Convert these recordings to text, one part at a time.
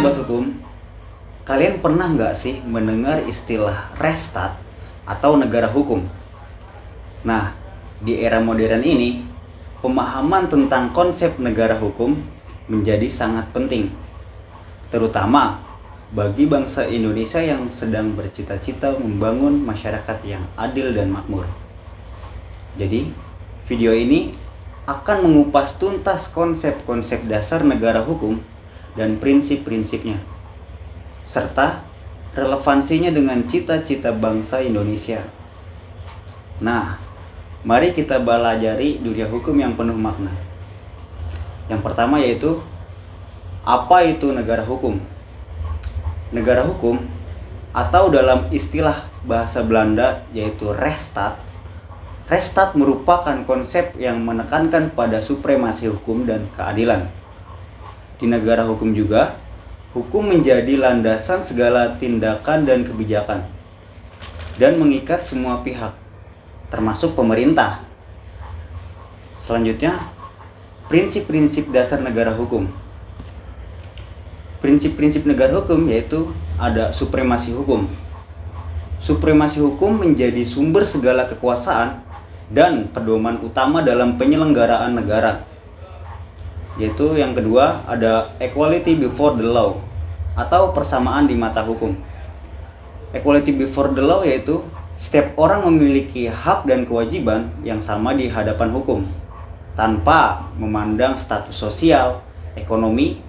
Sobat Hukum, kalian pernah nggak sih mendengar istilah Restat atau negara hukum? Nah, di era modern ini, pemahaman tentang konsep negara hukum menjadi sangat penting, terutama bagi bangsa Indonesia yang sedang bercita-cita membangun masyarakat yang adil dan makmur. Jadi, video ini akan mengupas tuntas konsep-konsep dasar negara hukum dan prinsip-prinsipnya, serta relevansinya dengan cita-cita bangsa Indonesia. Nah, mari kita pelajari dunia hukum yang penuh makna. Yang pertama yaitu, apa itu negara hukum? Negara hukum atau dalam istilah bahasa Belanda yaitu Rechtsstaat. Rechtsstaat merupakan konsep yang menekankan pada supremasi hukum dan keadilan. Di negara hukum juga, hukum menjadi landasan segala tindakan dan kebijakan dan mengikat semua pihak, termasuk pemerintah. Selanjutnya, prinsip-prinsip dasar negara hukum. Prinsip-prinsip negara hukum yaitu ada supremasi hukum. Supremasi hukum menjadi sumber segala kekuasaan dan pedoman utama dalam penyelenggaraan negara. Yaitu yang kedua ada equality before the law atau persamaan di mata hukum. Equality before the law yaitu setiap orang memiliki hak dan kewajiban yang sama di hadapan hukum tanpa memandang status sosial, ekonomi,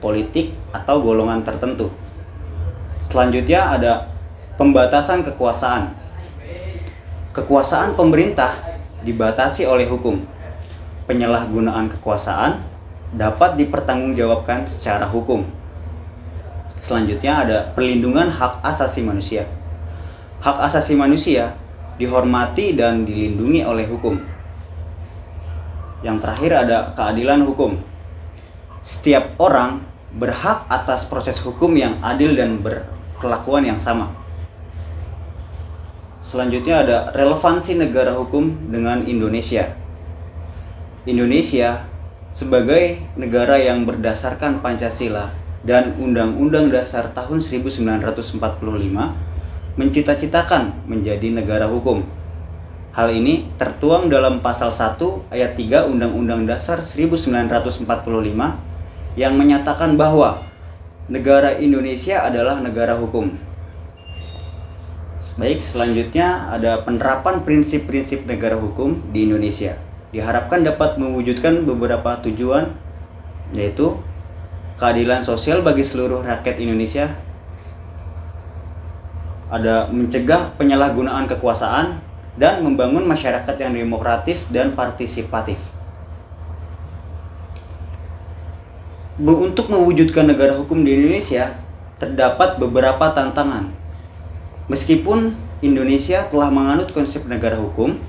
politik, atau golongan tertentu. Selanjutnya ada pembatasan kekuasaan. Kekuasaan pemerintah dibatasi oleh hukum. Penyalahgunaan kekuasaan dapat dipertanggungjawabkan secara hukum. Selanjutnya ada perlindungan hak asasi manusia. Hak asasi manusia dihormati dan dilindungi oleh hukum. Yang terakhir ada keadilan hukum. Setiap orang berhak atas proses hukum yang adil dan berkelakuan yang sama. Selanjutnya ada relevansi negara hukum dengan Indonesia. Indonesia sebagai negara yang berdasarkan Pancasila dan Undang-Undang Dasar tahun 1945 mencita-citakan menjadi negara hukum. Hal ini tertuang dalam pasal 1 ayat 3 Undang-Undang Dasar 1945 yang menyatakan bahwa negara Indonesia adalah negara hukum. Baik, selanjutnya ada penerapan prinsip-prinsip negara hukum di Indonesia. Diharapkan dapat mewujudkan beberapa tujuan, yaitu keadilan sosial bagi seluruh rakyat Indonesia, ada mencegah penyalahgunaan kekuasaan, dan membangun masyarakat yang demokratis dan partisipatif. Untuk mewujudkan negara hukum di Indonesia, terdapat beberapa tantangan. Meskipun Indonesia telah menganut konsep negara hukum,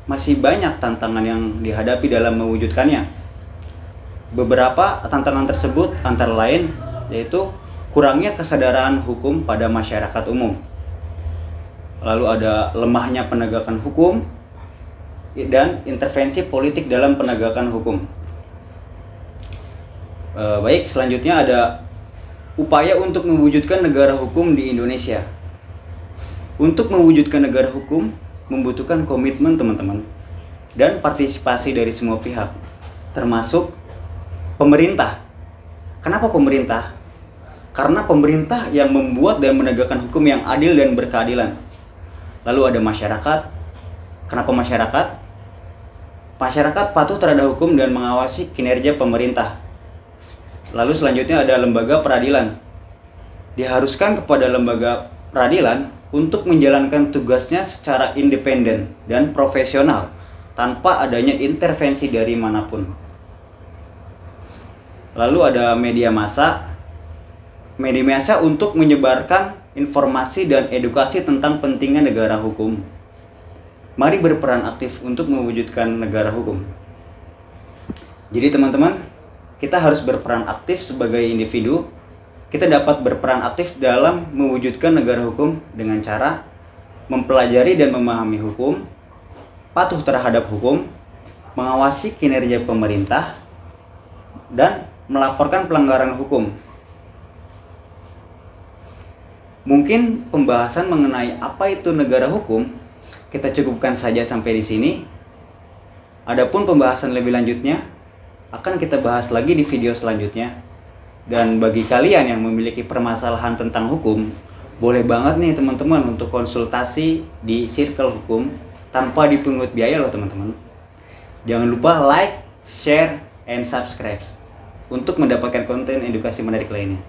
masih banyak tantangan yang dihadapi dalam mewujudkannya. Beberapa tantangan tersebut antara lain yaitu kurangnya kesadaran hukum pada masyarakat umum. Lalu ada lemahnya penegakan hukum dan intervensi politik dalam penegakan hukum. Baik, selanjutnya ada upaya untuk mewujudkan negara hukum di Indonesia. Untuk mewujudkan negara hukum membutuhkan komitmen teman-teman dan partisipasi dari semua pihak, termasuk pemerintah. Kenapa pemerintah? Karena pemerintah yang membuat dan menegakkan hukum yang adil dan berkeadilan. Lalu ada masyarakat. Kenapa masyarakat? Masyarakat patuh terhadap hukum dan mengawasi kinerja pemerintah. Lalu selanjutnya ada lembaga peradilan. Diharuskan kepada lembaga peradilan untuk menjalankan tugasnya secara independen dan profesional tanpa adanya intervensi dari manapun. Lalu ada media massa. Media massa untuk menyebarkan informasi dan edukasi tentang pentingnya negara hukum. Mari berperan aktif untuk mewujudkan negara hukum. Jadi teman-teman, kita harus berperan aktif sebagai individu. Kita dapat berperan aktif dalam mewujudkan negara hukum dengan cara mempelajari dan memahami hukum, patuh terhadap hukum, mengawasi kinerja pemerintah, dan melaporkan pelanggaran hukum. Mungkin pembahasan mengenai apa itu negara hukum kita cukupkan saja sampai di sini. Adapun pembahasan lebih lanjutnya akan kita bahas lagi di video selanjutnya. Dan bagi kalian yang memiliki permasalahan tentang hukum, boleh banget nih teman-teman untuk konsultasi di Circle Hukum tanpa dipungut biaya loh teman-teman. Jangan lupa like, share, and subscribe untuk mendapatkan konten edukasi menarik lainnya.